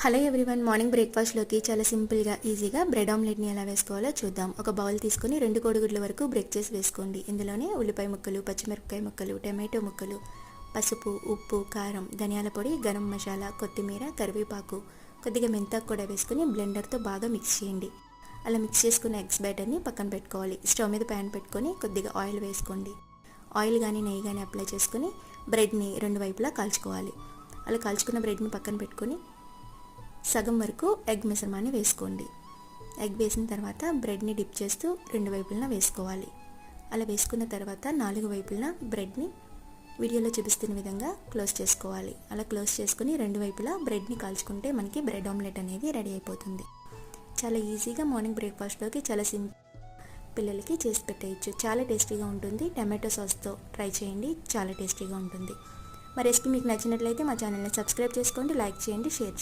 Hello everyone, morning బ్రేక్ఫాస్ట్లోకి చాలా సింపుల్గా ఈజీగా బ్రెడ్ ఆమ్లెట్ని ఎలా వేసుకోవాలో చూద్దాం. ఒక బౌల్ తీసుకొని 2 కోడిగుడ్ల వరకు బ్రేక్ చేసి వేసుకోండి. ఇందులోనే ఉల్లిపాయ ముక్కలు, పచ్చిమిరపకాయ ముక్కలు, టమాటో ముక్కలు, పసుపు, ఉప్పు, కారం, ధనియాల పొడి, గరం మసాలా, కొత్తిమీర, కరివేపాకు, కొద్దిగా మెంతాకు కూడా వేసుకొని బ్లెండర్తో బాగా మిక్స్ చేయండి. అలా మిక్స్ చేసుకున్న ఎగ్స్ బ్యాటర్ని పక్కన పెట్టుకోవాలి. స్టవ్ మీద ప్యాన్ పెట్టుకొని కొద్దిగా ఆయిల్ వేసుకోండి. ఆయిల్ కానీ నెయ్యి కానీ అప్లై చేసుకొని బ్రెడ్ని 2 వైపులా కాల్చుకోవాలి. అలా కాల్చుకున్న బ్రెడ్ని పక్కన పెట్టుకొని సగం వరకు ఎగ్ మిశ్రమాన్ని వేసుకోండి. ఎగ్ వేసిన తర్వాత బ్రెడ్ని డిప్ చేస్తూ 2 వైపులన వేసుకోవాలి. అలా వేసుకున్న తర్వాత 4 వైపులన బ్రెడ్ని వీడియోలో చూపిస్తున్న విధంగా క్లోజ్ చేసుకోవాలి. అలా క్లోజ్ చేసుకుని 2 వైపులా బ్రెడ్ని కాల్చుకుంటే మనకి బ్రెడ్ ఆమ్లెట్ అనేది రెడీ అయిపోతుంది. చాలా ఈజీగా మార్నింగ్ బ్రేక్ఫాస్ట్లోకి చాలా పిల్లలకి చేసి పెట్టేయచ్చు. చాలా టేస్టీగా ఉంటుంది. టమాటో సాస్తో ట్రై చేయండి, చాలా టేస్టీగా ఉంటుంది. మా రెసిపీ మీకు నచ్చినట్లయితే మా ఛానల్ని సబ్స్క్రైబ్ చేసుకోండి, లైక్ చేయండి, షేర్ చేయండి.